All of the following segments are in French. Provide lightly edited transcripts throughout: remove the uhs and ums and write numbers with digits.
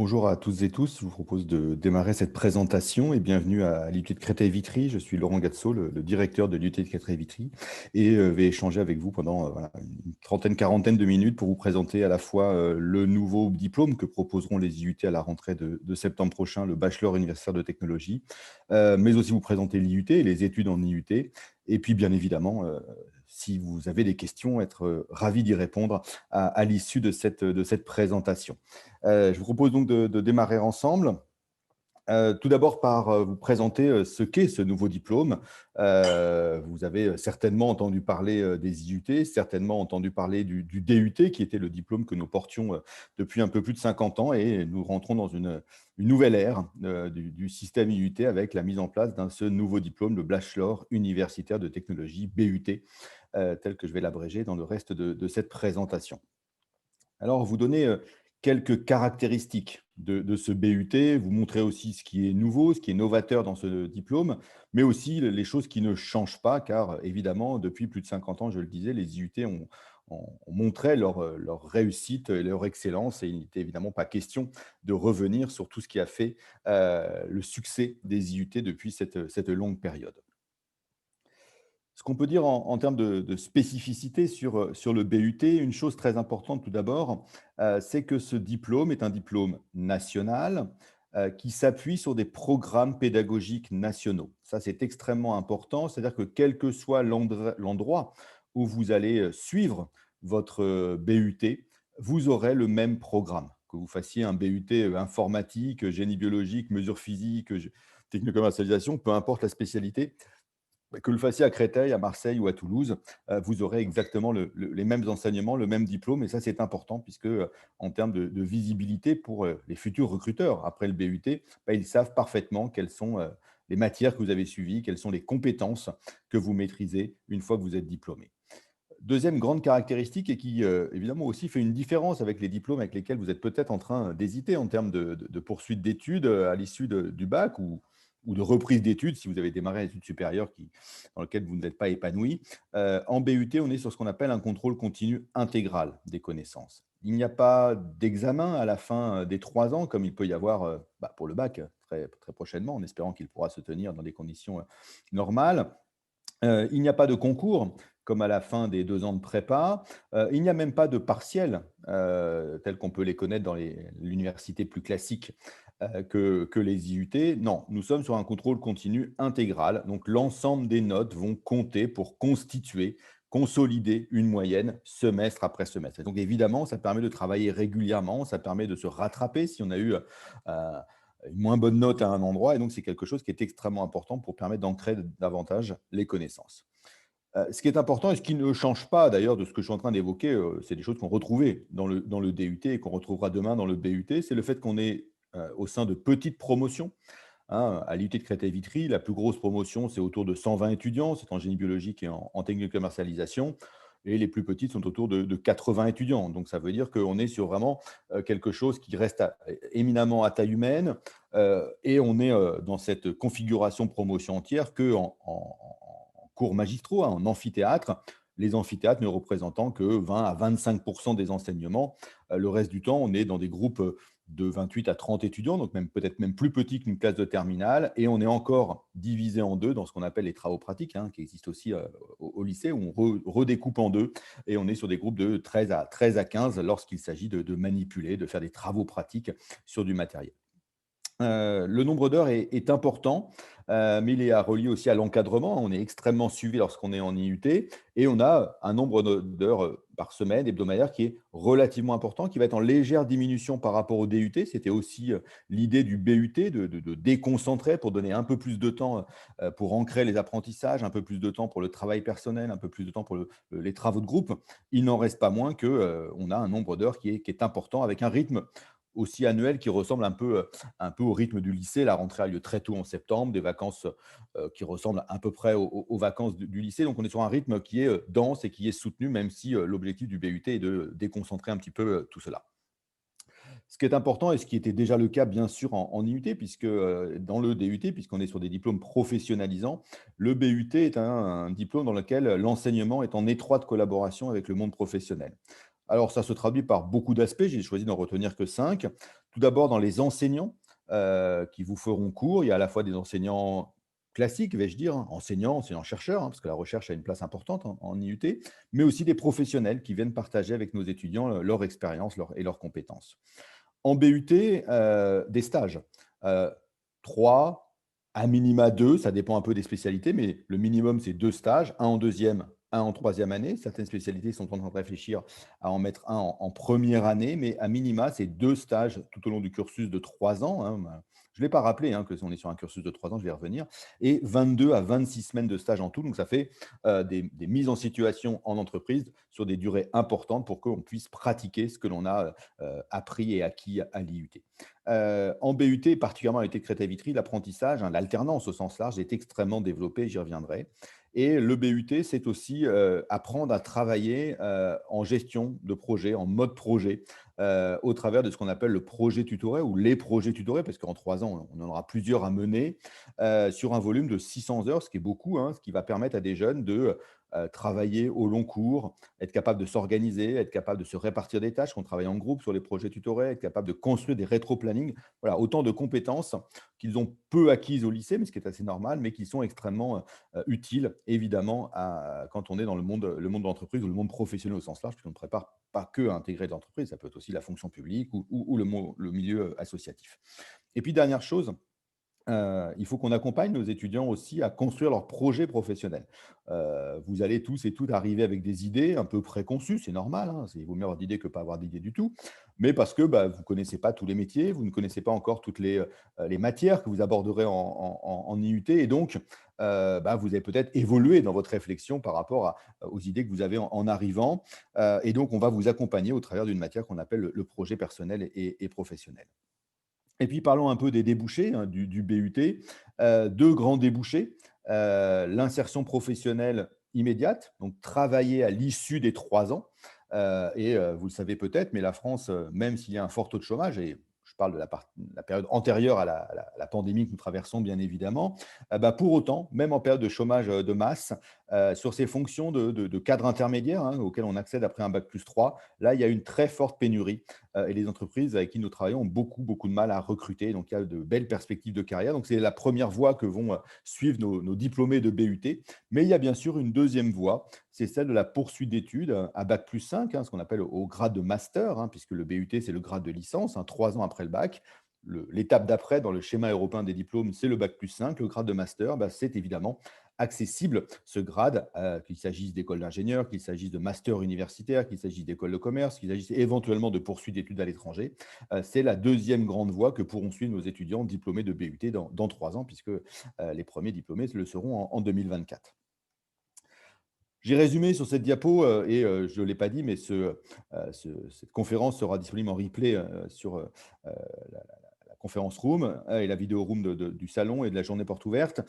Bonjour à toutes et tous, je vous propose de démarrer cette présentation et bienvenue à l'IUT de Créteil-Vitry. Je suis Laurent Gatso, le directeur de l'IUT de Créteil-Vitry et vais échanger avec vous pendant voilà, une trentaine, quarantaine de minutes pour vous présenter à la fois le nouveau diplôme que proposeront les IUT à la rentrée de septembre prochain, le Bachelor universitaire de technologie, mais aussi vous présenter l'IUT et les études en IUT. Et puis bien évidemment, si vous avez des questions, être ravi d'y répondre à l'issue de cette présentation. Je vous propose donc de démarrer ensemble. Tout d'abord par vous présenter ce qu'est ce nouveau diplôme. Vous avez certainement entendu parler des IUT, certainement entendu parler du DUT, qui était le diplôme que nous portions depuis un peu plus de 50 ans. Et nous rentrons dans une nouvelle ère du système IUT avec la mise en place de ce nouveau diplôme, le Bachelor universitaire de technologie, BUT, tel que je vais l'abréger dans le reste de cette présentation. Alors, vous donnez quelques caractéristiques de ce BUT, vous montrez aussi ce qui est nouveau, ce qui est novateur dans ce diplôme, mais aussi les choses qui ne changent pas, car évidemment, depuis plus de 50 ans, je le disais, les IUT ont montré leur réussite et leur excellence, et il n'était évidemment pas question de revenir sur tout ce qui a fait le succès des IUT depuis cette longue période. Ce qu'on peut dire en termes de spécificité sur le BUT, une chose très importante tout d'abord, c'est que ce diplôme est un diplôme national, qui s'appuie sur des programmes pédagogiques nationaux. Ça, c'est extrêmement important, c'est-à-dire que quel que soit l'endroit où vous allez, suivre votre, BUT, vous aurez le même programme. Que vous fassiez un BUT, informatique, génie biologique, mesures physiques, technicommercialisation, peu importe la spécialité, bah, que vous le fassiez à Créteil, à Marseille ou à Toulouse, vous aurez exactement les mêmes enseignements, le même diplôme et ça, c'est important puisque, en termes de visibilité pour, les futurs recruteurs après le BUT, bah, ils savent parfaitement quelles sont, les matières que vous avez suivies, quelles sont les compétences que vous maîtrisez une fois que vous êtes diplômé. Deuxième grande caractéristique et qui, évidemment aussi fait une différence avec les diplômes avec lesquels vous êtes peut-être en train d'hésiter en termes de poursuite d'études, à l'issue du bac ou de reprise d'études si vous avez démarré les études supérieures dans lequel vous n'êtes pas épanoui. En BUT, on est sur ce qu'on appelle un contrôle continu intégral des connaissances. Il n'y a pas d'examen à la fin, des 3 ans comme il peut y avoir, bah, pour le bac, très très prochainement, en espérant qu'il pourra se tenir dans des conditions, normales. Il n'y a pas de concours, comme à la fin des 2 ans de prépa. Il n'y a même pas de partiels, tels qu'on peut les connaître dans l'université plus classique, que les IUT. Non, nous sommes sur un contrôle continu intégral, donc l'ensemble des notes vont compter pour constituer, consolider une moyenne semestre après semestre et donc évidemment, ça permet de travailler régulièrement, ça permet de se rattraper si on a eu, une moins bonne note à un endroit et donc c'est quelque chose qui est extrêmement important pour permettre d'ancrer davantage les connaissances. Ce qui est important et ce qui ne change pas d'ailleurs de ce que je suis en train d'évoquer, c'est des choses qu'on retrouvait dans le DUT et qu'on retrouvera demain dans le BUT, c'est le fait qu'on est, au sein de petites promotions, hein. À l'IUT de Créteil-Vitry, la plus grosse promotion, c'est autour de 120 étudiants, c'est en génie biologique et en technique commercialisation et les plus petites sont autour de 80 étudiants. Donc ça veut dire qu'on est sur vraiment, quelque chose qui reste éminemment à taille humaine, et on est, dans cette configuration promotion entière qu'en cours magistraux, hein, en amphithéâtre. Les amphithéâtres ne représentant que 20 à 25 des enseignements. Le reste du temps, on est dans des groupes, de 28 à 30 étudiants, donc même peut-être même plus petit qu'une classe de terminale. Et on est encore divisé en deux dans ce qu'on appelle les travaux pratiques, hein, qui existent aussi au lycée, où on redécoupe en deux. Et on est sur des groupes de 13 à 15 lorsqu'il s'agit de manipuler, de faire des travaux pratiques sur du matériel. Le nombre d'heures est important, mais il est à relier aussi à l'encadrement. On est extrêmement suivi lorsqu'on est en IUT et on a un nombre d'heures, par semaine, hebdomadaire, qui est relativement important, qui va être en légère diminution par rapport au DUT. C'était aussi, l'idée du BUT de déconcentrer pour donner un peu plus de temps, pour ancrer les apprentissages, un peu plus de temps pour le travail personnel, un peu plus de temps pour les travaux de groupe. Il n'en reste pas moins que, on a un nombre d'heures qui est important avec un rythme aussi annuel qui ressemble un peu au rythme du lycée. La rentrée a lieu très tôt en septembre, des vacances qui ressemblent à peu près aux vacances du lycée. Donc, on est sur un rythme qui est dense et qui est soutenu, même si l'objectif du BUT est de déconcentrer un petit peu tout cela. Ce qui est important et ce qui était déjà le cas, bien sûr, en IUT, puisque dans le DUT, puisqu'on est sur des diplômes professionnalisants, le BUT est un diplôme dans lequel l'enseignement est en étroite collaboration avec le monde professionnel. Alors, ça se traduit par beaucoup d'aspects. J'ai choisi d'en retenir que 5. Tout d'abord, dans les enseignants qui vous feront cours. Il y a à la fois des enseignants classiques, vais-je dire, hein, enseignants, enseignants-chercheurs, hein, parce que la recherche a une place importante en IUT, mais aussi des professionnels qui viennent partager avec nos étudiants leur expérience et leurs compétences. En BUT, des stages. Heu, 3, à minima 2, ça dépend un peu des spécialités, mais le minimum, c'est 2 stages, un en deuxième, un en troisième année. Certaines spécialités sont en train de réfléchir à en mettre un en 1re année, mais à minima, c'est 2 stages tout au long du cursus de 3 ans, hein. Je ne l'ai pas rappelé, hein, que si on est sur un cursus de 3 ans, je vais y revenir, et 22 à 26 semaines de stage en tout. Donc ça fait, des mises en situation en entreprise sur des durées importantes pour qu'on puisse pratiquer ce que l'on a, appris et acquis à l'IUT. En BUT, particulièrement à l'IUT de Créteil-Vitry, l'apprentissage, hein, l'alternance au sens large est extrêmement développée, j'y reviendrai. Et le BUT, c'est aussi apprendre à travailler en gestion de projet, en mode projet, au travers de ce qu'on appelle le projet tutoré ou les projets tutorés, parce qu'en 3 ans, on en aura plusieurs à mener, sur un volume de 600 heures, ce qui est beaucoup, hein, ce qui va permettre à des jeunes de travailler au long cours, être capable de s'organiser, être capable de se répartir des tâches, qu'on travaille en groupe sur les projets tutorés, être capable de construire des rétro-plannings. Voilà, autant de compétences qu'ils ont peu acquises au lycée, mais ce qui est assez normal, mais qui sont extrêmement utiles, évidemment, quand on est dans le monde de l'entreprise ou le monde professionnel au sens large, puisqu'on ne prépare pas que à intégrer l'entreprise, ça peut être aussi la fonction publique ou le milieu associatif. Et puis, dernière chose, il faut qu'on accompagne nos étudiants aussi à construire leur projet professionnel. Vous allez tous et toutes arriver avec des idées un peu préconçues, c'est normal, hein, il vaut mieux avoir d'idées que pas avoir d'idées du tout. Mais parce que, bah, vous ne connaissez pas tous les métiers, vous ne connaissez pas encore toutes les matières que vous aborderez en IUT et donc, bah, vous avez peut-être évolué dans votre réflexion par rapport aux idées que vous avez en arrivant. Et donc on va vous accompagner au travers d'une matière qu'on appelle le projet personnel et professionnel. Et puis parlons un peu des débouchés, hein, du BUT. 2 grands débouchés, l'insertion professionnelle immédiate, donc travailler à l'issue des 3 ans, vous le savez peut-être, mais la France, même s'il y a un fort taux de chômage et je parle de la période antérieure à la pandémie que nous traversons bien évidemment, bah, pour autant, même en période de chômage, de masse, sur ces fonctions de cadre intermédiaire, hein, auxquelles on accède après un bac+3, là, il y a une très forte pénurie. Et les entreprises avec qui nous travaillons ont beaucoup, beaucoup de mal à recruter. Donc, il y a de belles perspectives de carrière. Donc, c'est la première voie que vont suivre nos diplômés de BUT. Mais il y a bien sûr une deuxième voie, c'est celle de la poursuite d'études à bac+5, hein, ce qu'on appelle au grade de master, hein, puisque le BUT, c'est le grade de licence, hein, 3 ans après le bac. L'étape d'après, dans le schéma européen des diplômes, c'est le bac+5. Le grade de master, bah, c'est évidemment accessible, ce grade, qu'il s'agisse d'écoles d'ingénieurs, qu'il s'agisse de masters universitaires, qu'il s'agisse d'écoles de commerce, qu'il s'agisse éventuellement de poursuites d'études à l'étranger. C'est la deuxième grande voie que pourront suivre nos étudiants diplômés de BUT dans 3 ans, puisque les premiers diplômés le seront en 2024. J'ai résumé sur cette diapo je ne l'ai pas dit, mais cette conférence sera disponible en replay sur la conférence room et la vidéo room du salon et de la journée porte ouverte.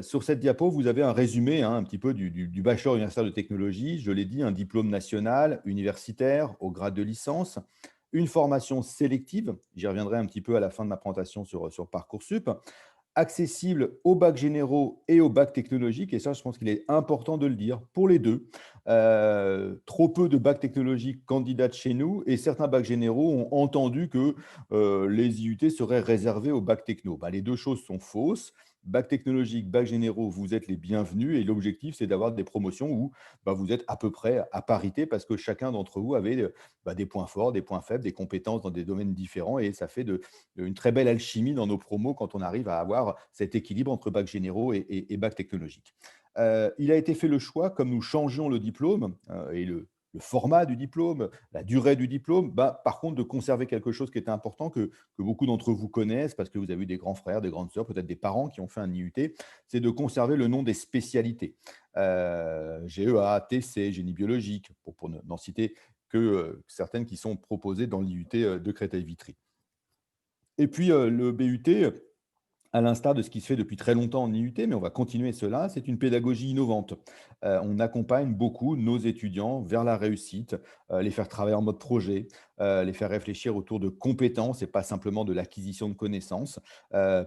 Sur cette diapo, vous avez un résumé, hein, un petit peu du bachelor universitaire de technologie. Je l'ai dit, un diplôme national, universitaire, au grade de licence, une formation sélective. J'y reviendrai un petit peu à la fin de ma présentation sur Parcoursup, accessible aux bacs généraux et aux bacs technologiques. Et ça, je pense qu'il est important de le dire pour les deux. Trop peu de bacs technologiques candidatent chez nous et certains bacs généraux ont entendu que les IUT seraient réservés aux bacs techno. Bah, les deux choses sont fausses. Bac technologique, bac généraux, vous êtes les bienvenus et l'objectif, c'est d'avoir des promotions où bah, vous êtes à peu près à parité parce que chacun d'entre vous avait bah, des points forts, des points faibles, des compétences dans des domaines différents et ça fait une très belle alchimie dans nos promos quand on arrive à avoir cet équilibre entre bac généraux et bac technologique. Il a été fait le choix, comme nous changeons le diplôme et le format du diplôme, la durée du diplôme, bah, par contre, de conserver quelque chose qui était important, que beaucoup d'entre vous connaissent, parce que vous avez eu des grands frères, des grandes sœurs, peut-être des parents qui ont fait un IUT, c'est de conserver le nom des spécialités. GEA, TC, génie biologique, pour n'en citer que certaines qui sont proposées dans l'IUT de Créteil-Vitry. Et puis, le BUT, à l'instar de ce qui se fait depuis très longtemps en IUT, mais on va continuer cela, c'est une pédagogie innovante. On accompagne beaucoup nos étudiants vers la réussite, les faire travailler en mode projet, les faire réfléchir autour de compétences et pas simplement de l'acquisition de connaissances,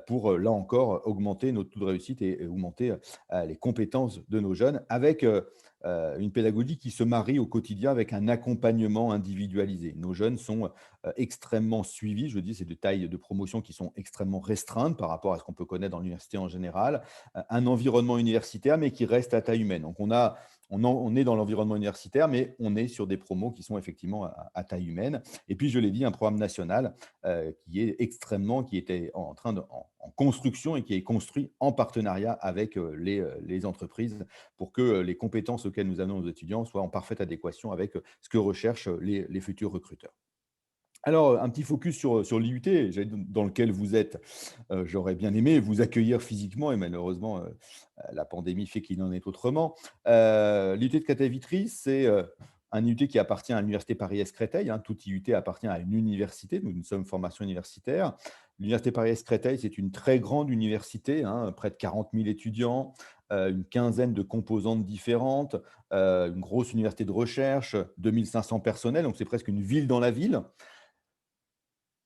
pour, là encore, augmenter notre taux de réussite et augmenter, les compétences de nos jeunes avec, une pédagogie qui se marie au quotidien avec un accompagnement individualisé. Nos jeunes sont, extrêmement suivis, je dis, c'est de tailles de promotion qui sont extrêmement restreintes par rapport à ce qu'on peut connaître dans l'université en général. Un environnement universitaire, mais qui reste à taille humaine. Donc on est dans l'environnement universitaire, mais on est sur des promos qui sont effectivement à taille humaine. Et puis, je l'ai dit, un programme national qui était en train en construction et qui est construit en partenariat avec les entreprises pour que les compétences auxquelles nous amenons nos étudiants soient en parfaite adéquation avec ce que recherchent les futurs recruteurs. Alors, un petit focus sur l'IUT, dans lequel vous êtes. J'aurais bien aimé vous accueillir physiquement et malheureusement, la pandémie fait qu'il en est autrement. L'IUT de Créteil-Vitry, c'est, un IUT qui appartient à l'université Paris-Est Créteil, hein. Tout IUT appartient à une université, nous sommes formation universitaire. L'université Paris-Est Créteil, c'est une très grande université, hein, près de 40 000 étudiants, une quinzaine de composantes différentes, une grosse université de recherche, 2 500 personnels, donc c'est presque une ville dans la ville.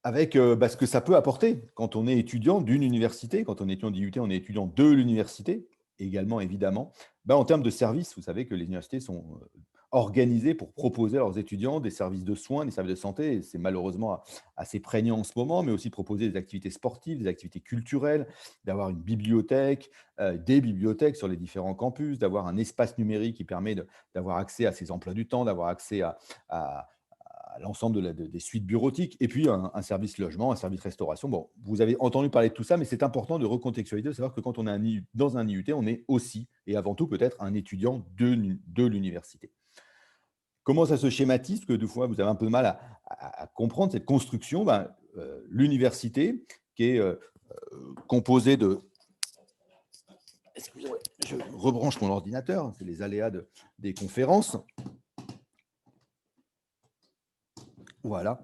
Avec, ce que ça peut apporter quand on est étudiant d'une université, quand on est étudiant d'IUT, on est étudiant de l'université, également évidemment. En termes de services, vous savez que les universités sont, organisées pour proposer à leurs étudiants des services de soins, des services de santé et c'est malheureusement assez prégnant en ce moment, mais aussi proposer des activités sportives, des activités culturelles, d'avoir une bibliothèque, des bibliothèques sur les différents campus, d'avoir un espace numérique qui permet d'avoir accès à ses emplois du temps, d'avoir accès à à l'ensemble des suites bureautiques et puis un service logement, un service restauration. Bon, vous avez entendu parler de tout ça, mais c'est important de recontextualiser, de savoir que quand on est dans un IUT, on est aussi et avant tout peut-être un étudiant de l'université. Comment ça se schématise? Parce que des fois, vous avez un peu de mal à comprendre cette construction. L'université qui est composée de... Excusez-moi, je rebranche mon ordinateur, c'est les aléas des conférences. Voilà.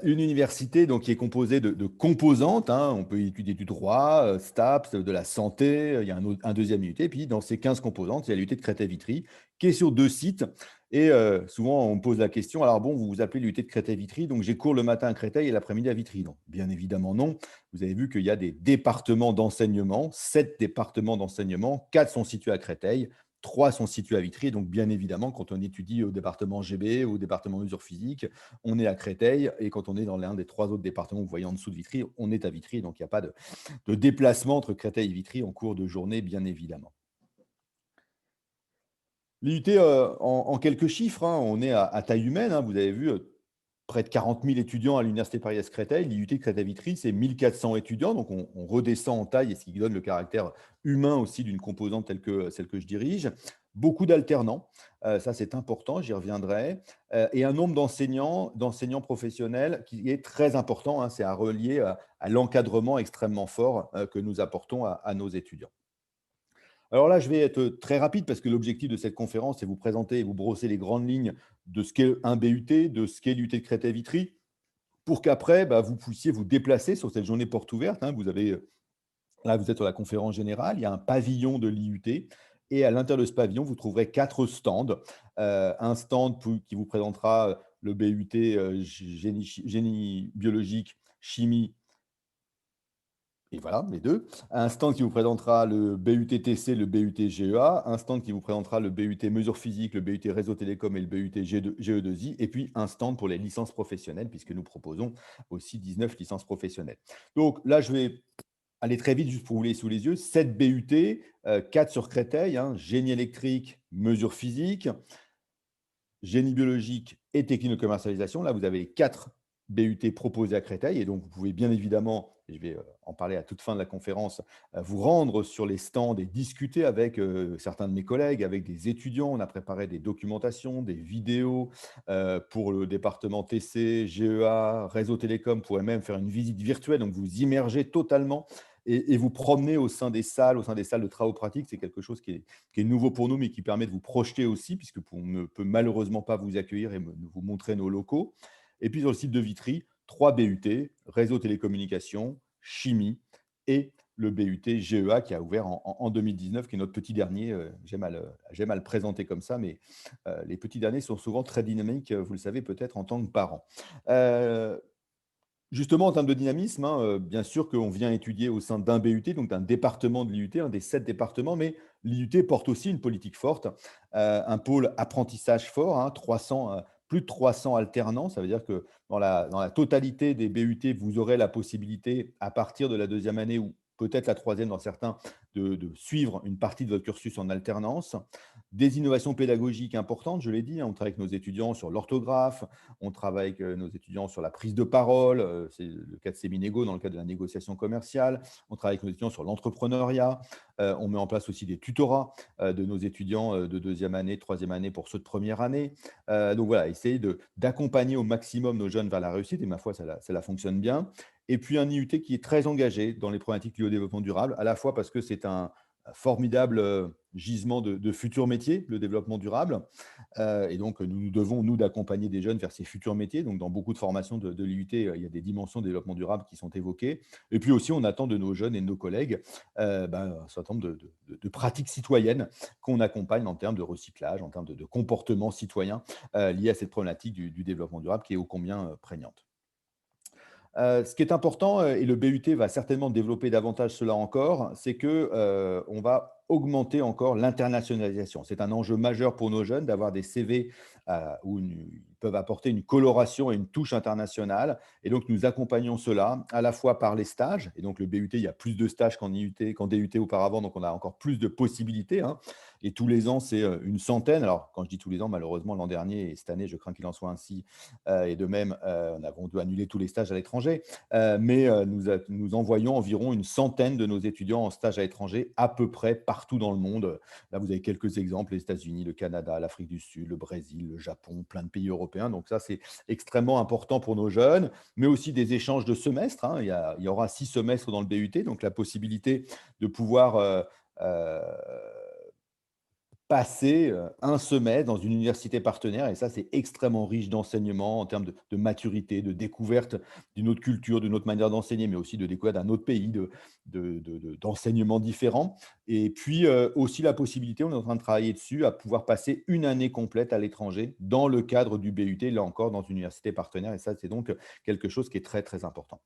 Une université donc qui est composée de composantes, hein. On peut étudier du droit, STAPS, de la santé, il y a un 2e IUT et puis dans ces 15 composantes, il y a l'IUT de Créteil-Vitry qui est sur 2 sites et souvent on me pose la question: «Alors bon, vous vous appelez l'IUT de Créteil-Vitry, donc j'ai cours le matin à Créteil et l'après-midi à Vitry?» Non, bien évidemment non. Vous avez vu qu'il y a des départements d'enseignement, 7 départements d'enseignement, 4 sont situés à Créteil, 3 sont situés à Vitry. Donc bien évidemment, quand on étudie au département GB, au département mesures physiques, on est à Créteil et quand on est dans l'un des 3 autres départements que vous voyez en dessous de Vitry, on est à Vitry. Donc il n'y a pas de déplacement entre Créteil et Vitry en cours de journée, bien évidemment. L'IUT, en quelques chiffres, hein, on est à taille humaine, hein. Vous avez vu, près de 40 000 étudiants à l'université Paris-Est Créteil. L'IUT de Créteil-Vitry, c'est 1 400 étudiants, donc on redescend en taille et ce qui donne le caractère humain aussi d'une composante telle que celle que je dirige. Beaucoup d'alternants, ça c'est important, j'y reviendrai, et un nombre d'enseignants professionnels qui est très important, hein. C'est à relier à l'encadrement extrêmement fort, que nous apportons à nos étudiants. Alors là, je vais être très rapide parce que l'objectif de cette conférence, c'est vous présenter et vous brosser les grandes lignes de ce qu'est un BUT, de ce qu'est l'UT de Créteil-Vitry, pour qu'après, vous puissiez vous déplacer sur cette journée porte ouverte, hein. Vous avez, là, vous êtes sur la conférence générale, il y a un pavillon de l'IUT et à l'intérieur de ce pavillon, vous trouverez 4 stands. Un stand qui vous présentera le BUT génie biologique, chimie et voilà, les 2. Un stand qui vous présentera le BUT TC, le BUT GEA, un stand qui vous présentera le BUT mesures physiques, le BUT réseau télécom et le BUT GE2I, et puis un stand pour les licences professionnelles, puisque nous proposons aussi 19 licences professionnelles. Donc là, je vais aller très vite, juste pour vous les sous les yeux. 7 BUT, 4 sur Créteil, hein, génie électrique, mesures physiques, génie biologique et technique de commercialisation. Là, vous avez les 4 BUT proposés à Créteil et donc vous pouvez bien évidemment, et je vais en parler à toute fin de la conférence, vous rendre sur les stands et discuter avec certains de mes collègues, avec des étudiants. On a préparé des documentations, des vidéos pour le département TC, GEA, réseau télécom. Vous pourrez même faire une visite virtuelle, donc vous immergez totalement et vous promener au sein des salles de travaux pratiques. C'est quelque chose qui est nouveau pour nous, mais qui permet de vous projeter aussi, puisque on ne peut malheureusement pas vous accueillir et vous montrer nos locaux. Et puis sur le site de Vitry, 3 BUT, réseau télécommunications, chimie et le BUT GEA qui a ouvert en 2019, qui est notre petit dernier. J'aime à le présenter comme ça, mais les petits derniers sont souvent très dynamiques, vous le savez peut-être en tant que parent. Euh, Justement, en termes de dynamisme, hein, bien sûr qu'on vient étudier au sein d'un BUT, donc d'un département de l'IUT, un des 7 départements, mais l'IUT porte aussi une politique forte, un pôle apprentissage fort, hein, 300, plus de 300 alternants. Ça veut dire que dans la totalité des BUT, vous aurez la possibilité, à partir de la deuxième année ou peut-être la troisième dans certains, de suivre une partie de votre cursus en alternance. Des innovations pédagogiques importantes, je l'ai dit, hein, on travaille avec nos étudiants sur l'orthographe, on travaille avec nos étudiants sur la prise de parole, c'est le cas de Séminégo dans le cadre de la négociation commerciale. On travaille avec nos étudiants sur l'entrepreneuriat. On met en place aussi des tutorats de nos étudiants de deuxième année, troisième année pour ceux de première année. Donc voilà, essayer d'accompagner au maximum nos jeunes vers la réussite, et ma foi, ça fonctionne bien. Et puis un IUT qui est très engagé dans les problématiques liées au développement durable, à la fois parce que c'est un formidable gisement de futurs métiers, le développement durable, et donc, nous devons, nous, d'accompagner des jeunes vers ces futurs métiers. Donc, dans beaucoup de formations de l'IUT, il y a des dimensions de développement durable qui sont évoquées. Et puis aussi, on attend de nos jeunes et de nos collègues un certain nombre de pratiques citoyennes qu'on accompagne en termes de recyclage, en termes de comportement citoyen liés à cette problématique du développement durable qui est ô combien prégnante. Ce qui est important, et le BUT va certainement développer davantage cela encore, c'est que, on va augmenter encore l'internationalisation. C'est un enjeu majeur pour nos jeunes d'avoir des CV, où ils peuvent apporter une coloration et une touche internationale, et donc nous accompagnons cela à la fois par les stages, et donc le BUT, il y a plus de stages qu'en IUT qu'en DUT auparavant, donc on a encore plus de possibilités, hein, et tous les ans, c'est, une centaine. Alors quand je dis tous les ans, malheureusement l'an dernier et cette année, je crains qu'il en soit ainsi, et de même, on avons dû annuler tous les stages à l'étranger, mais nous envoyons environ une centaine de nos étudiants en stage à l'étranger, à peu près partout dans le monde. Là, vous avez quelques exemples, les États-Unis, le Canada, l'Afrique du Sud, le Brésil, le Japon, plein de pays européens. Donc ça, c'est extrêmement important pour nos jeunes, mais aussi des échanges de semestres, hein. Il y aura 6 semestres dans le BUT, donc la possibilité de pouvoir euh, passer, un semestre dans une université partenaire, et ça, c'est extrêmement riche d'enseignements en termes de maturité, de découverte d'une autre culture, d'une autre manière d'enseigner, mais aussi de découverte d'un autre pays, d'enseignements différents. Et puis, aussi la possibilité, on est en train de travailler dessus, à pouvoir passer une année complète à l'étranger dans le cadre du BUT, là encore dans une université partenaire, et ça, c'est donc quelque chose qui est très, très important.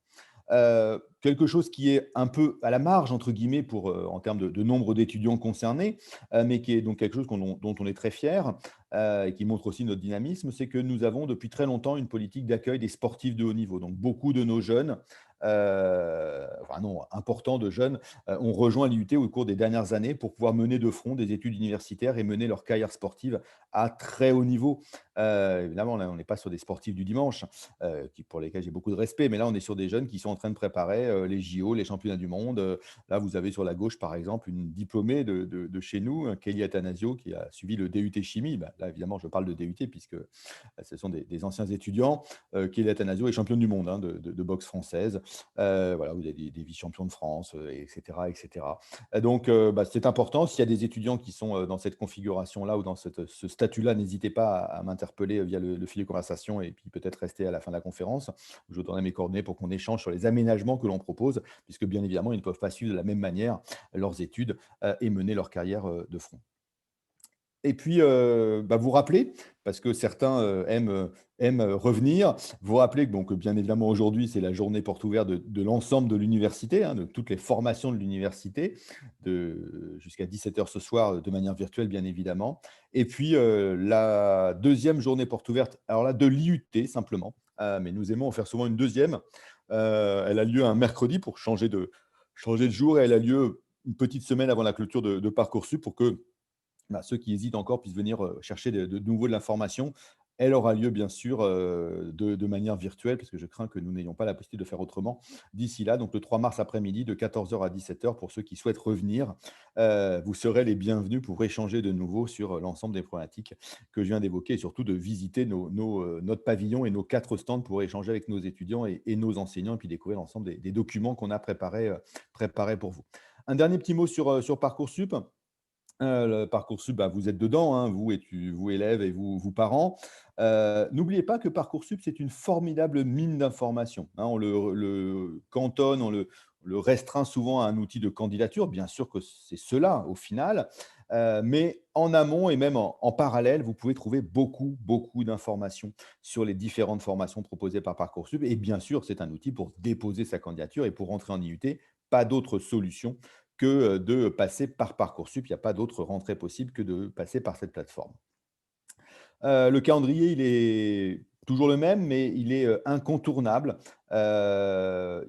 Quelque chose qui est un peu «à la marge» entre guillemets pour, en termes de nombre d'étudiants concernés, mais qui est donc quelque chose dont on est très fier, et qui montre aussi notre dynamisme, c'est que nous avons depuis très longtemps une politique d'accueil des sportifs de haut niveau. Donc beaucoup de nos jeunes, enfin non, importants de jeunes, ont rejoint l'IUT au cours des dernières années pour pouvoir mener de front des études universitaires et mener leur carrière sportive à très haut niveau. Évidemment, là, on n'est pas sur des sportifs du dimanche, pour lesquels j'ai beaucoup de respect, mais là, on est sur des jeunes qui sont en train de préparer les JO, les championnats du monde. Là, vous avez sur la gauche, par exemple, une diplômée de chez nous, Kelly Athanasio, qui a suivi le DUT chimie. Bah, là, évidemment, je parle de DUT puisque ce sont des anciens étudiants. Kelly Athanasio est championne du monde, hein, de boxe française. Voilà, vous avez des vice-champions de France, etc., etc. Donc, c'est important. S'il y a des étudiants qui sont dans cette configuration-là ou dans ce statut-là, n'hésitez pas à m'interpeller via le fil de conversation, et puis peut-être rester à la fin de la conférence. Je vous donnerai mes coordonnées pour qu'on échange sur les aménagements que l'on propose, puisque bien évidemment, ils ne peuvent pas suivre de la même manière leurs études et mener leur carrière de front. Et puis, vous rappeler, parce que certains aiment revenir, vous rappeler que, bon, que bien évidemment aujourd'hui, c'est la journée porte ouverte de l'ensemble de l'université, hein, de toutes les formations de l'université, jusqu'à 17 h ce soir, de manière virtuelle, bien évidemment. Et puis, la deuxième journée porte ouverte, alors là, de l'IUT simplement, mais nous aimons en faire souvent une deuxième. Elle a lieu un mercredi pour changer de jour, et elle a lieu une petite semaine avant la clôture de Parcoursup pour que ceux qui hésitent encore puissent venir chercher de nouveau de l'information. Elle aura lieu bien sûr de manière virtuelle, parce que je crains que nous n'ayons pas la possibilité de faire autrement d'ici là. Donc le 3 mars après-midi de 14 h à 17 h, pour ceux qui souhaitent revenir, vous serez les bienvenus pour échanger de nouveau sur l'ensemble des problématiques que je viens d'évoquer, et surtout de visiter notre pavillon et nos 4 stands pour échanger avec nos étudiants et nos enseignants, et puis découvrir l'ensemble des documents qu'on a préparés pour vous. Un dernier petit mot sur Parcoursup. Le Parcoursup, vous êtes dedans, hein, vous élèves et vous parents. N'oubliez pas que Parcoursup, c'est une formidable mine d'informations, hein. On le cantonne, le restreint souvent à un outil de candidature. Bien sûr que c'est cela au final, mais en amont et même en parallèle, vous pouvez trouver beaucoup, beaucoup d'informations sur les différentes formations proposées par Parcoursup et bien sûr, c'est un outil pour déposer sa candidature et pour rentrer en IUT. Pas d'autre solution que, de passer par Parcoursup. Il n'y a pas d'autre rentrée possible que de passer par cette plateforme. Le calendrier, il est toujours le même, mais il est, incontournable. Il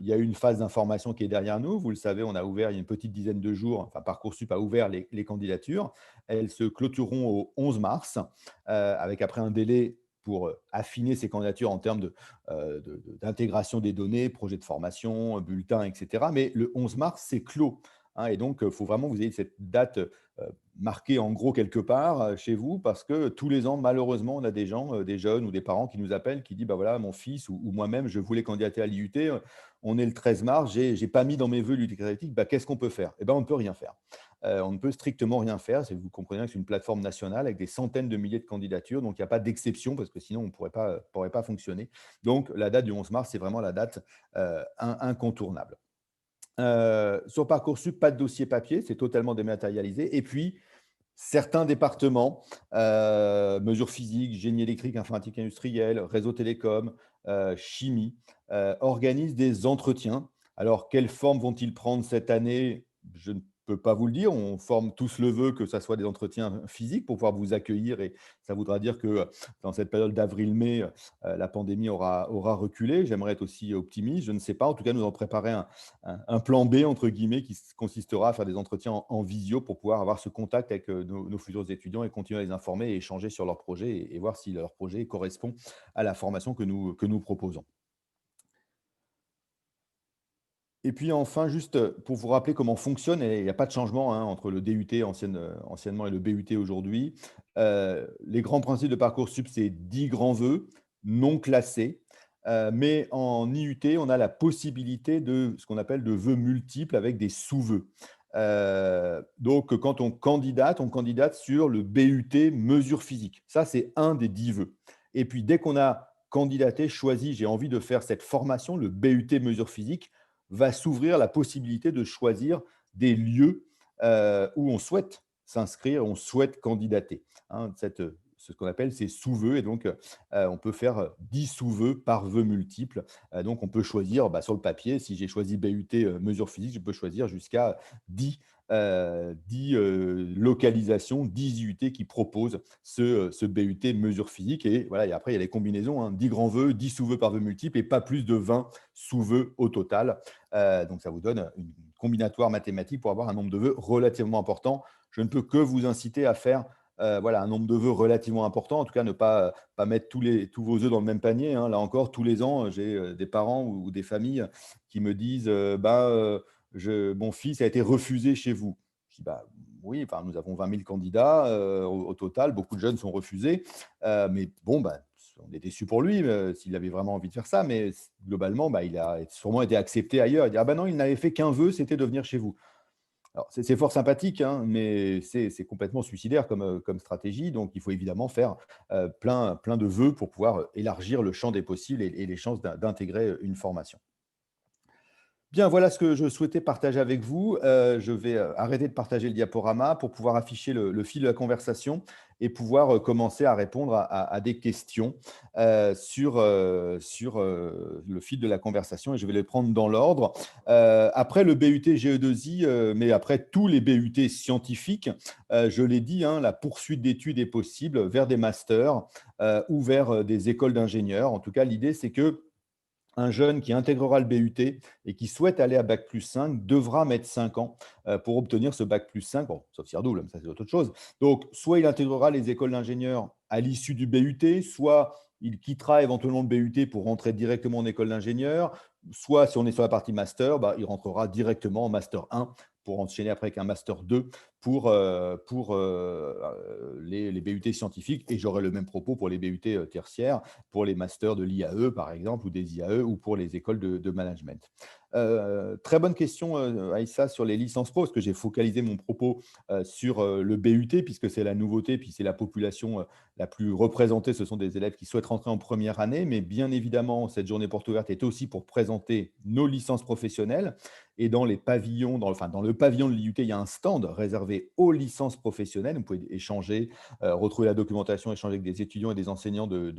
y a eu une phase d'information qui est derrière nous. Vous le savez, on a ouvert il y a une petite dizaine de jours, enfin Parcoursup a ouvert les candidatures. Elles se clôtureront au 11 mars, avec après un délai pour, affiner ces candidatures en termes d'intégration des données, projet de formation, bulletin et cetera. Mais le 11 mars, c'est clos, hein et donc, il faut vraiment que vous ayez cette date, marqué en gros quelque part, chez vous parce que tous les ans, malheureusement, on a des gens, des jeunes ou des parents qui nous appellent, qui disent: «Bah, voilà, mon fils ou moi-même, je voulais candidater à l'IUT, on est le 13 mars, j'ai pas mis dans mes vœux l'UT Créative, bah, qu'est-ce qu'on peut faire?» Eh ben, on ne peut rien faire. On ne peut strictement rien faire. C'est vous comprenez bien que c'est une plateforme nationale avec des centaines de milliers de candidatures, donc il y a pas d'exception parce que sinon on pourrait pas fonctionner. Donc la date du 11 mars, c'est vraiment la date, incontournable. Sur Parcoursup, pas de dossier papier, c'est totalement dématérialisé et puis certains départements, mesures physiques, génie électrique, informatique industrielle, réseau télécom, chimie, organisent des entretiens. Alors, quelle forme vont-ils prendre cette année? Je ne peux pas vous le dire. On forme tous le vœu que ça soit des entretiens physiques pour pouvoir vous accueillir et ça voudra dire que, dans cette période d'avril-mai, la pandémie aura reculé. J'aimerais être aussi optimiste, je ne sais pas. En tout cas, nous avons préparé un plan B entre guillemets qui consistera à faire des entretiens en visio pour pouvoir avoir ce contact avec nos futurs étudiants et continuer à les informer et échanger sur leurs projets et voir si leur projet correspond à la formation que nous proposons. Et puis enfin, juste pour vous rappeler comment fonctionne, et il n'y a pas de changement hein, entre le DUT anciennement et le BUT aujourd'hui. Les grands principes de Parcoursup, c'est 10 grands vœux non classés. Mais en IUT, on a la possibilité de ce qu'on appelle de vœux multiples avec des sous-vœux. Donc, quand on candidate sur le BUT mesure physique. Ça, c'est un des 10 vœux. Et puis, dès qu'on a candidaté, choisi, j'ai envie de faire cette formation, le BUT mesure physique, va s'ouvrir la possibilité de choisir des lieux, où on souhaite s'inscrire, on souhaite candidater, hein. Ce qu'on appelle ces sous-vœux et donc, on peut faire, 10 sous-vœux par vœu multiple. Donc on peut choisir, bah, sur le papier, si j'ai choisi BUT, mesures physiques, je peux choisir jusqu'à 10 localisations, 10 IUT qui proposent ce BUT mesures physiques et voilà et après il y a les combinaisons, hein, 10 grands vœux, 10 sous-vœux par vœu multiple et pas plus de 20 sous-vœux au total. Donc ça vous donne une combinatoire mathématique pour avoir un nombre de vœux relativement important. Je ne peux que vous inciter à faire, voilà, un nombre de vœux relativement important. En tout cas, ne pas mettre tous vos œufs dans le même panier, hein. Là encore, tous les ans, j'ai, des parents ou des familles qui me disent, «Bah, je mon fils a été refusé chez vous». Je dis: «Bah, oui, enfin, nous avons 20 000 candidats, au total, beaucoup de jeunes sont refusés, mais bon, bah, on est déçus pour lui, s'il avait vraiment envie de faire ça, mais globalement, bah, il a sûrement été accepté ailleurs. Il dit: «Ah bah non, il n'avait fait qu'un vœu, c'était de venir chez vous». Alors c'est fort sympathique, hein, mais c'est complètement suicidaire comme stratégie, donc il faut évidemment faire, plein de vœux pour pouvoir, élargir le champ des possibles et les chances d'intégrer, une formation. Bien, voilà ce que je souhaitais partager avec vous. Je vais, arrêter de partager le diaporama pour pouvoir afficher le fil de la conversation et pouvoir, commencer à répondre à des questions, sur le fil de la conversation et je vais les prendre dans l'ordre. Après le BUT GE2I, mais après tous les BUT scientifiques, je l'ai dit, hein, la poursuite d'études est possible vers des masters, ou vers, des écoles d'ingénieurs. En tout cas, l'idée, c'est que un jeune qui intégrera le BUT et qui souhaite aller à bac+5 devra mettre 5 ans, pour obtenir ce bac+5, bon, sauf s'il redouble, mais ça c'est autre chose. Donc soit il intégrera les écoles d'ingénieurs à l'issue du BUT, soit il quittera éventuellement le BUT pour rentrer directement en école d'ingénieur, soit si on est sur la partie master, bah, il rentrera directement en master 1 pour enchaîner après avec un master 2 pour les BUT scientifiques et j'aurai le même propos pour les BUT, tertiaires pour les masters de l'IAE, par exemple, ou des IAE, ou pour les écoles de management. Très bonne question, Aïssa, sur les licences pro, parce que j'ai focalisé mon propos sur le BUT, puisque c'est la nouveauté, puis c'est la population la plus représentée. Ce sont des élèves qui souhaitent rentrer en première année, mais bien évidemment, cette journée porte ouverte est aussi pour présenter nos licences professionnelles. Et dans les pavillons, dans le pavillon de l'IUT, il y a un stand réservé aux licences professionnelles. Vous pouvez échanger, retrouver la documentation, échanger avec des étudiants et des enseignants de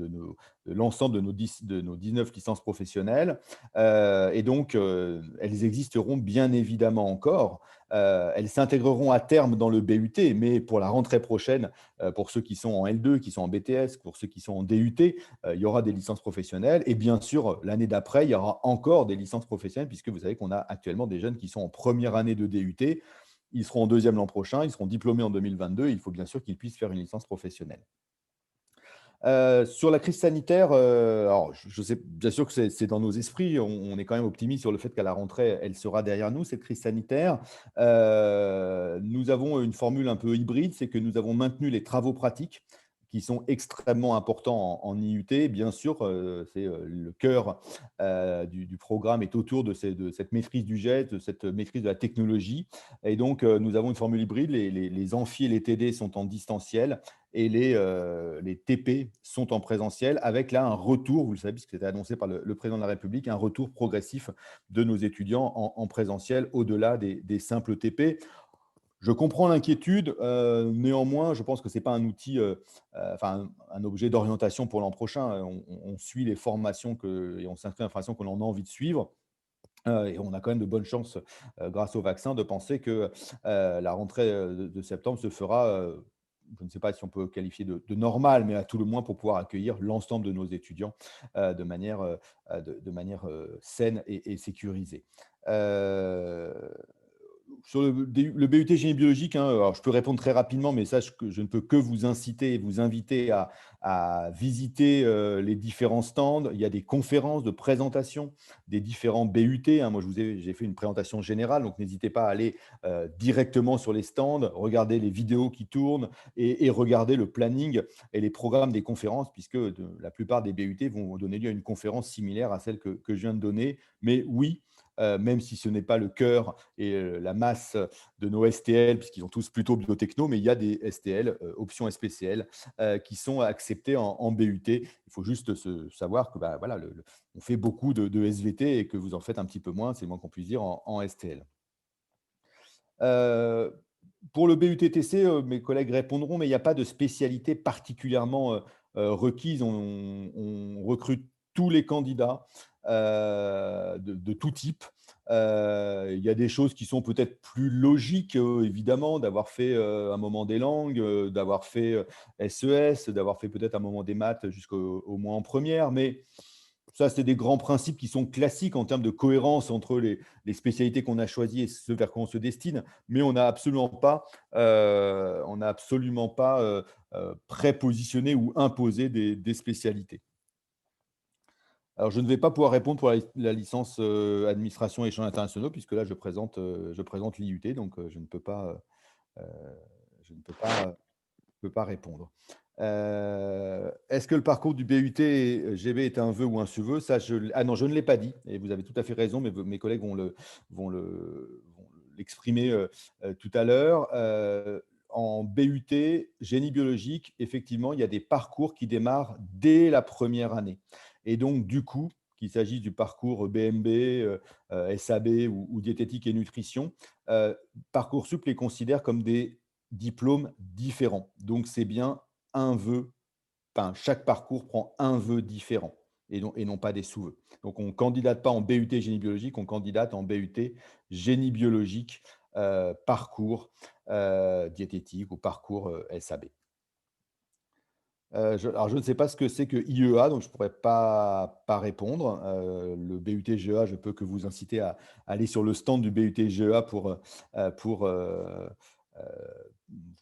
l'ensemble de nos 19 licences professionnelles. Et donc, elles existeront bien évidemment encore. Elles s'intégreront à terme dans le BUT, mais pour la rentrée prochaine, pour ceux qui sont en L2, qui sont en BTS, pour ceux qui sont en DUT, il y aura des licences professionnelles. Et bien sûr, l'année d'après, il y aura encore des licences professionnelles, puisque vous savez qu'on a actuellement des jeunes qui sont en première année de DUT. Ils seront en deuxième l'an prochain, ils seront diplômés en 2022. Il faut bien sûr qu'ils puissent faire une licence professionnelle. Sur la crise sanitaire, alors je sais bien sûr que c'est dans nos esprits. On est quand même optimiste sur le fait qu'à la rentrée, elle sera derrière nous, cette crise sanitaire. Nous avons une formule un peu hybride, c'est que nous avons maintenu les travaux pratiques qui sont extrêmement importants en IUT. Bien sûr, c'est, le cœur, du programme est autour de cette maîtrise du geste, de cette maîtrise de la technologie et donc nous avons une formule hybride. Les amphis et les TD sont en distanciel et les TP sont en présentiel avec là un retour, vous le savez, puisque c'était annoncé par le président de la République, un retour progressif de nos étudiants en présentiel au-delà des simples TP. Je comprends l'inquiétude, néanmoins, je pense que ce n'est pas un outil, enfin un objet d'orientation pour l'an prochain. On suit les formations et on s'inscrit dans les formations qu'on a envie de suivre. Et on a quand même de bonnes chances, grâce au vaccin, de penser que la rentrée de septembre se fera, je ne sais pas si on peut qualifier de normale, mais à tout le moins pour pouvoir accueillir l'ensemble de nos étudiants de manière saine et sécurisée. Euh, Sur le BUT génie biologique, hein, alors je peux répondre très rapidement, mais sache que je ne peux que vous inciter et vous inviter à visiter les différents stands. Il y a des conférences de présentation des différents BUT, hein. Moi, j'ai fait une présentation générale, donc n'hésitez pas à aller directement sur les stands, regarder les vidéos qui tournent et regarder le planning et les programmes des conférences, puisque la plupart des BUT vont donner lieu à une conférence similaire à celle que je viens de donner. Mais oui, même si ce n'est pas le cœur et la masse de nos STL, puisqu'ils sont tous plutôt biotechno, mais il y a des STL, options SPCL, qui sont acceptés en BUT. Il faut juste savoir que bah, voilà, on fait beaucoup de SVT et que vous en faites un petit peu moins, c'est le moins qu'on puisse dire, en STL. Euh, pour le BUTTC, mes collègues répondront, mais il n'y a pas de spécialité particulièrement requise. On recrute tous les candidats de tout type. Il y a des choses qui sont peut-être plus logiques, évidemment, d'avoir fait un moment des langues, d'avoir fait SES, d'avoir fait peut-être un moment des maths jusqu'au moins en première, mais ça, c'est des grands principes qui sont classiques en termes de cohérence entre les spécialités qu'on a choisies et ce vers quoi on se destine, mais on n'a absolument pas prépositionné ou imposé des spécialités. Alors, je ne vais pas pouvoir répondre pour la licence administration et échanges internationaux, puisque là, je présente l'IUT, donc euh, je ne peux pas répondre. Est-ce que le parcours du BUT GB est un vœu ou un suveu? Ah non, je ne l'ai pas dit, et vous avez tout à fait raison, mais mes collègues vont l'exprimer tout à l'heure. En BUT, génie biologique, effectivement, il y a des parcours qui démarrent dès la première année. Et donc, du coup, qu'il s'agisse du parcours BMB, SAB ou diététique et nutrition, euh, Parcoursup les considère comme des diplômes différents. Donc, c'est bien un vœu, enfin, chaque parcours prend un vœu différent et non pas des sous-vœux. Donc, on ne candidate pas en BUT génie biologique, on candidate en BUT génie biologique, parcours diététique ou parcours SAB. Alors, je ne sais pas ce que c'est que IEA, donc je ne pourrais pas répondre. Le BUT GEA, je peux que vous inciter à aller sur le stand du BUT GEA pour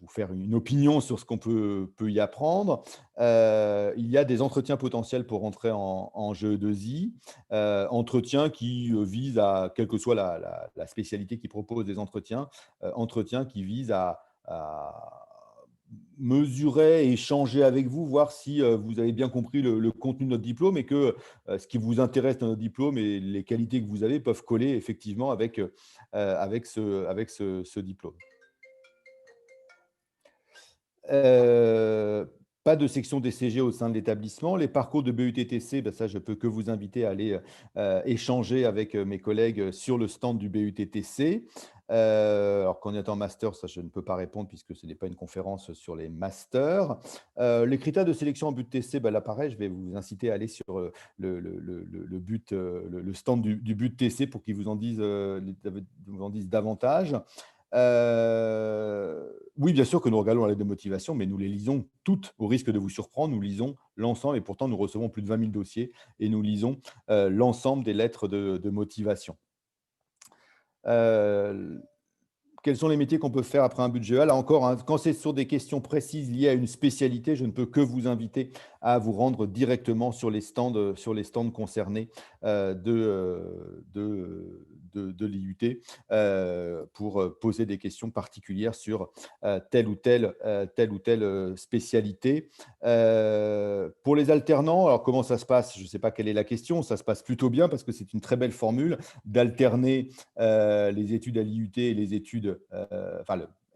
vous faire une opinion sur ce qu'on peut y apprendre. Il y a des entretiens potentiels pour rentrer en GE2I, entretiens qui visent à, quelle que soit la spécialité qui propose des entretiens, entretiens qui visent à mesurer et échanger avec vous, voir si vous avez bien compris le contenu de notre diplôme et que ce qui vous intéresse dans notre diplôme et les qualités que vous avez peuvent coller effectivement avec ce diplôme. pas de section DCG au sein de l'établissement. Les parcours de BUTTC, ben ça, je peux que vous inviter à aller échanger avec mes collègues sur le stand du BUTTC. Alors, quand on est en master, ça, je ne peux pas répondre puisque ce n'est pas une conférence sur les masters. Les critères de sélection en BUTTC, ben là, pareil, je vais vous inciter à aller sur le stand du BUTTC pour qu'ils vous en disent davantage. Oui, bien sûr que nous regardons la lettre de motivation, mais nous les lisons toutes au risque de vous surprendre. Nous lisons l'ensemble et pourtant nous recevons plus de 20 000 dossiers et nous lisons l'ensemble des lettres de motivation. Euh, Quels sont les métiers qu'on peut faire après un budget? Là encore, hein, quand c'est sur des questions précises liées à une spécialité, je ne peux que vous inviter à vous rendre directement sur les stands concernés de l'IUT pour poser des questions particulières sur telle ou telle spécialité. Pour les alternants, alors comment ça se passe? Je ne sais pas quelle est la question. Ça se passe plutôt bien parce que c'est une très belle formule d'alterner les études à l'IUT et les études,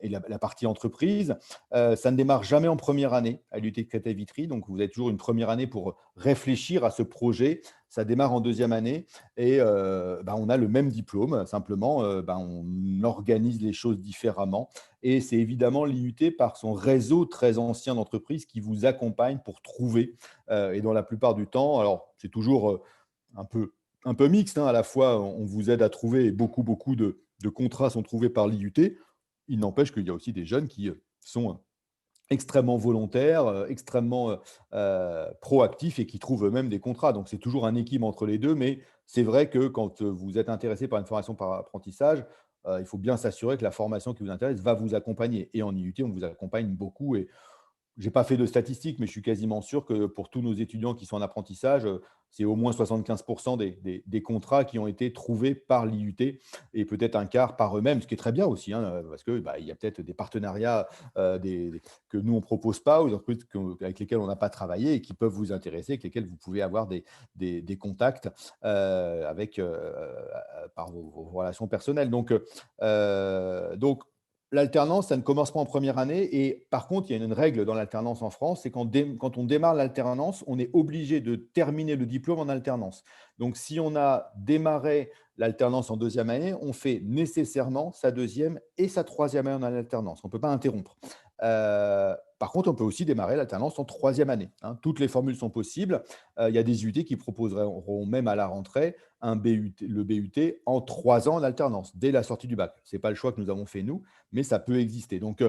et la partie entreprise. Ça ne démarre jamais en première année à l'IUT de Créteil-Vitry, donc vous avez toujours une première année pour réfléchir à ce projet. Ça démarre en deuxième année et on a le même diplôme, simplement on organise les choses différemment. Et c'est évidemment l'IUT par son réseau très ancien d'entreprises qui vous accompagne pour trouver. Et dans la plupart du temps, alors c'est toujours un peu un peu mixte, hein. À la fois, on vous aide à trouver et beaucoup de contrats sont trouvés par l'IUT. Il n'empêche qu'il y a aussi des jeunes qui sont extrêmement volontaires, extrêmement proactifs et qui trouvent eux-mêmes des contrats. Donc, c'est toujours un équilibre entre les deux. Mais c'est vrai que quand vous êtes intéressé par une formation par apprentissage, il faut bien s'assurer que la formation qui vous intéresse va vous accompagner. Et en IUT, on vous accompagne beaucoup. Et j'ai pas fait de statistiques, mais je suis quasiment sûr que pour tous nos étudiants qui sont en apprentissage, c'est au moins 75 des contrats qui ont été trouvés par l'IUT et peut-être un quart par eux-mêmes, ce qui est très bien aussi, hein, parce que, il y a peut-être des partenariats, que nous on propose pas ou des entreprises avec lesquelles on n'a pas travaillé et qui peuvent vous intéresser, avec lesquels vous pouvez avoir des contacts, par vos relations personnelles. Donc l'alternance, ça ne commence pas en première année. Et par contre, il y a une règle dans l'alternance en France, c'est quand on démarre l'alternance, on est obligé de terminer le diplôme en alternance. Donc, si on a démarré l'alternance en deuxième année, on fait nécessairement sa deuxième et sa troisième année en alternance. On ne peut pas interrompre. Par contre, on peut aussi démarrer l'alternance en troisième année, hein. Toutes les formules sont possibles. Il y a des UT qui proposeront même à la rentrée le BUT en 3 ans en alternance, dès la sortie du bac. Ce n'est pas le choix que nous avons fait nous, mais ça peut exister. Donc,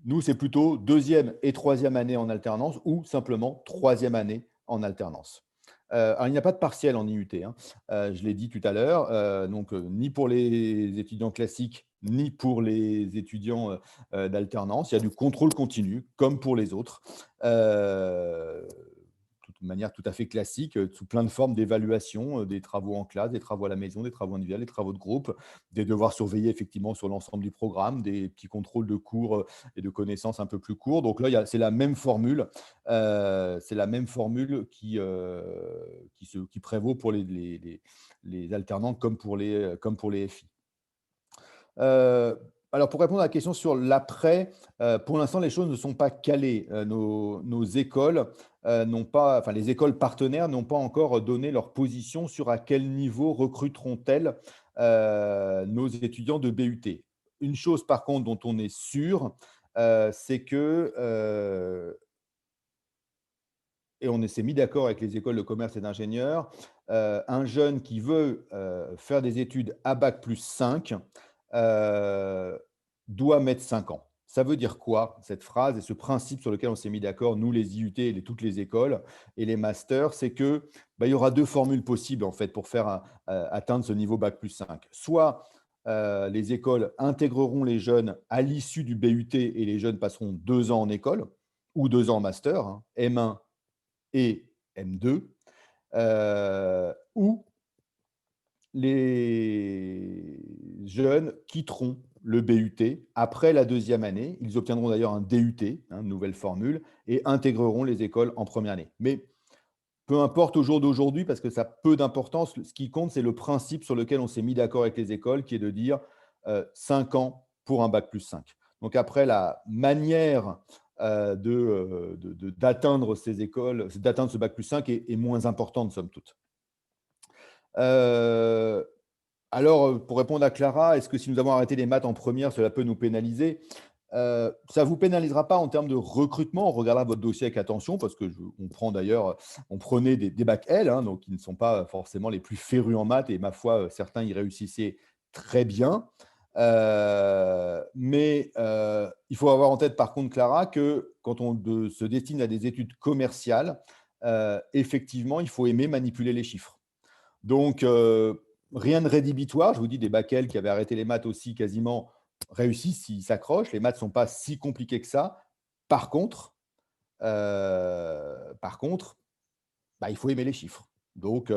nous, c'est plutôt deuxième et troisième année en alternance ou simplement troisième année en alternance. Alors, il n'y a pas de partiel en IUT, hein. Je l'ai dit tout à l'heure, ni pour les étudiants classiques, ni pour les étudiants d'alternance. Il y a du contrôle continu, comme pour les autres. De manière tout à fait classique, sous plein de formes d'évaluation, des travaux en classe, des travaux à la maison, des travaux individuels, des travaux de groupe, des devoirs surveillés effectivement sur l'ensemble du programme, des petits contrôles de cours et de connaissances un peu plus courts. Donc là, c'est la même formule, qui prévaut pour les alternants comme pour les FI. Euh, alors, pour répondre à la question sur l'après, pour l'instant, les choses ne sont pas calées. Nos écoles n'ont pas, enfin, les écoles partenaires n'ont pas encore donné leur position sur à quel niveau recruteront-elles nos étudiants de BUT. Une chose, par contre, dont on est sûr, c'est que, et on s'est mis d'accord avec les écoles de commerce et d'ingénieurs, un jeune qui veut faire des études à bac plus 5 euh, doit mettre 5 ans. Ça veut dire quoi, cette phrase et ce principe sur lequel on s'est mis d'accord, nous, les IUT, toutes les écoles et les masters, c'est que il y aura deux formules possibles en fait pour faire atteindre ce niveau bac plus 5. Soit les écoles intégreront les jeunes à l'issue du BUT et les jeunes passeront 2 ans en école ou 2 ans en master, hein, M1 et M2, où les jeunes quitteront le BUT après la deuxième année. Ils obtiendront d'ailleurs un DUT, hein, nouvelle formule, et intégreront les écoles en première année. Mais peu importe au jour d'aujourd'hui, parce que ça a peu d'importance, ce qui compte, c'est le principe sur lequel on s'est mis d'accord avec les écoles, qui est de dire 5 ans pour un bac plus 5. Donc après, la manière d'atteindre ces écoles, d'atteindre ce bac plus 5 est moins importante, somme toute. Euh, alors, pour répondre à Clara, est-ce que si nous avons arrêté les maths en première, cela peut nous pénaliser? Ça ne vous pénalisera pas en termes de recrutement. On regardera votre dossier avec attention parce que on prend d'ailleurs, on prenait des bacs L, hein, donc qui ne sont pas forcément les plus férus en maths et ma foi, certains y réussissaient très bien. Mais il faut avoir en tête par contre, Clara, que quand on se destine à des études commerciales, effectivement, il faut aimer manipuler les chiffres. Donc, rien de rédhibitoire. Je vous dis, des bacs L qui avaient arrêté les maths aussi quasiment réussissent s'ils s'accrochent. Les maths ne sont pas si compliqués que ça. Par contre, par contre, bah, il faut aimer les chiffres. Donc,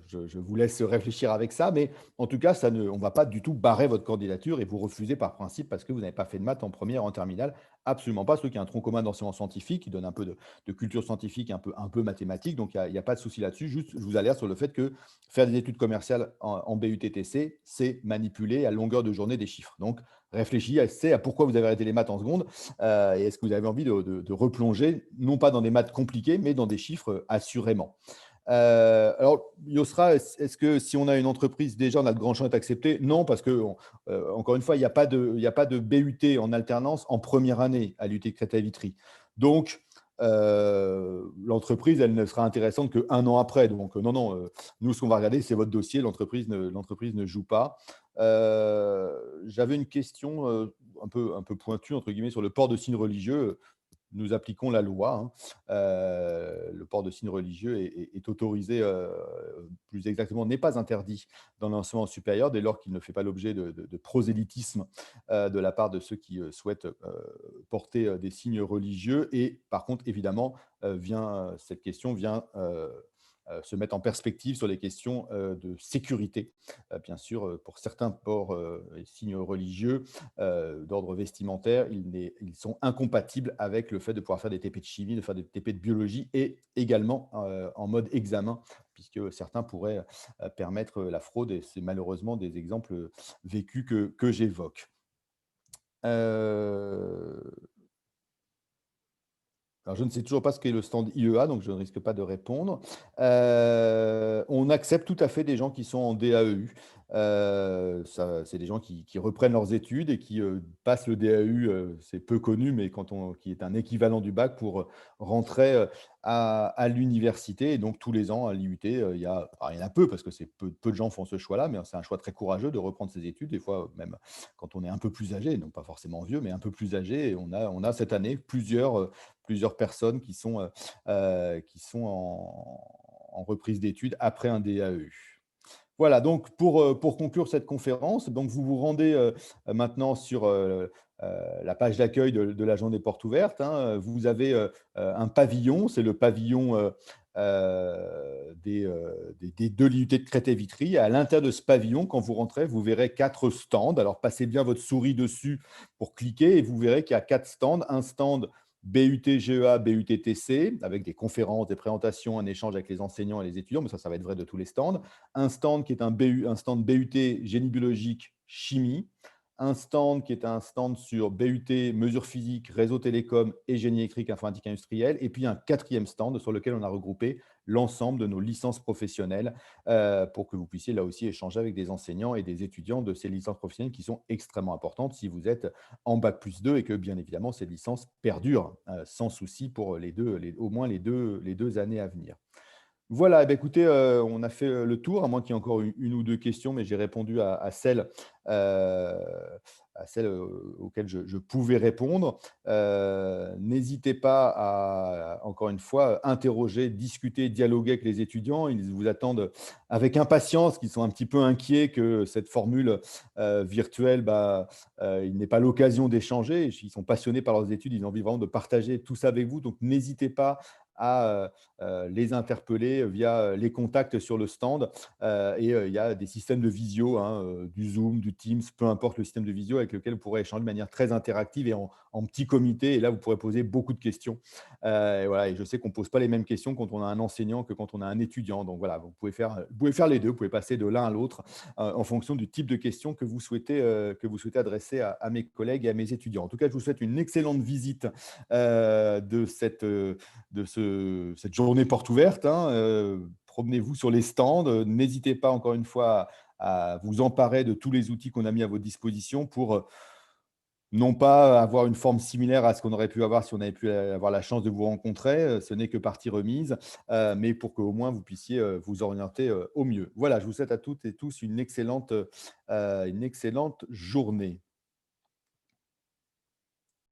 je vous laisse réfléchir avec ça, mais en tout cas, on ne va pas du tout barrer votre candidature et vous refuser par principe parce que vous n'avez pas fait de maths en première, en terminale. Absolument pas. Ceux qui ont un tronc commun d'enseignement scientifique, qui donne un peu de culture scientifique, un peu mathématique. Donc, il y a pas de souci là-dessus. Juste, je vous alerte sur le fait que faire des études commerciales en BUTTC, c'est manipuler à longueur de journée des chiffres. Donc, réfléchissez à pourquoi vous avez arrêté les maths en seconde et est-ce que vous avez envie de replonger, non pas dans des maths compliquées, mais dans des chiffres assurément. Alors, Yosra, est-ce que si on a une entreprise, déjà, on a de grandes chances d'être accepté? Non, parce que, encore une fois, il y a pas de BUT en alternance en première année à l'UT de Créteil-Vitry. Donc, l'entreprise, elle ne sera intéressante qu'un an après. Donc, non, non, nous, ce qu'on va regarder, c'est votre dossier. L'entreprise ne joue pas. J'avais une question un peu pointue, entre guillemets, sur le port de signes religieux. Nous appliquons la loi, hein. Le port de signes religieux est autorisé, plus exactement, n'est pas interdit dans l'enseignement supérieur dès lors qu'il ne fait pas l'objet de prosélytisme de la part de ceux qui souhaitent porter des signes religieux. Et par contre, évidemment, cette question vient se mettre en perspective sur les questions de sécurité. Bien sûr, pour certains ports et signes religieux, d'ordre vestimentaire, ils sont incompatibles avec le fait de pouvoir faire des TP de chimie, de faire des TP de biologie et également en mode examen, puisque certains pourraient permettre la fraude et c'est malheureusement des exemples vécus que j'évoque. Euh, alors, je ne sais toujours pas ce qu'est le stand IEA, donc je ne risque pas de répondre. On accepte tout à fait des gens qui sont en DAEU. C'est des gens qui reprennent leurs études et qui passent le DAEU, c'est peu connu, mais qui est un équivalent du bac pour rentrer à l'université. Et donc, tous les ans, à l'IUT, il y en a peu, parce que peu de gens font ce choix-là, mais c'est un choix très courageux de reprendre ses études, des fois même quand on est un peu plus âgé, donc pas forcément vieux, mais un peu plus âgé. Et on a cette année plusieurs personnes qui sont en reprise d'études après un DAEU. Voilà, donc pour conclure cette conférence, donc vous vous rendez maintenant sur la page d'accueil de l'agent des portes ouvertes, hein. Vous avez un pavillon, c'est le pavillon des deux l'IUT de Créteil-Vitry. À l'intérieur de ce pavillon, quand vous rentrez, vous verrez 4 stands. Alors, passez bien votre souris dessus pour cliquer et vous verrez qu'il y a 4 stands. Un stand BUT GEA, BUT TC, avec des conférences, des présentations, un échange avec les enseignants et les étudiants, mais ça va être vrai de tous les stands. Un stand qui est un stand BUT Génie biologique Chimie. Un stand qui est un stand sur BUT Mesures physiques, réseau télécom et génie électrique, informatique industrielle. Et puis un 4e stand sur lequel on a regroupé l'ensemble de nos licences professionnelles pour que vous puissiez là aussi échanger avec des enseignants et des étudiants de ces licences professionnelles qui sont extrêmement importantes si vous êtes en bac+2 et que bien évidemment ces licences perdurent sans souci pour au moins les deux années à venir. Voilà, eh ben, écoutez, on a fait le tour, à moins qu'il y ait encore une ou deux questions, mais j'ai répondu euh, à celles auxquelles je pouvais répondre. N'hésitez pas à, encore une fois, interroger, discuter, dialoguer avec les étudiants. Ils vous attendent avec impatience, qu'ils sont un petit peu inquiets que cette formule virtuelle, il n'est pas l'occasion d'échanger. Ils sont passionnés par leurs études, ils ont envie vraiment de partager tout ça avec vous. Donc, n'hésitez pas à les interpeller via les contacts sur le stand. Il y a des systèmes de visio, hein, du Zoom, du Teams, peu importe le système de visio avec lequel vous pourrez échanger de manière très interactive et en petit comité. Et là, vous pourrez poser beaucoup de questions. Et voilà, et je sais qu'on ne pose pas les mêmes questions quand on a un enseignant que quand on a un étudiant. Donc voilà, vous pouvez faire les deux, vous pouvez passer de l'un à l'autre en fonction du type de questions que vous souhaitez adresser à mes collègues et à mes étudiants. En tout cas, je vous souhaite une excellente visite cette journée porte ouverte, hein. Promenez-vous sur les stands. N'hésitez pas, encore une fois, à vous emparer de tous les outils qu'on a mis à votre disposition pour non pas avoir une forme similaire à ce qu'on aurait pu avoir si on avait pu avoir la chance de vous rencontrer, ce n'est que partie remise, mais pour qu'au moins vous puissiez vous orienter au mieux. Voilà, je vous souhaite à toutes et tous une excellente journée.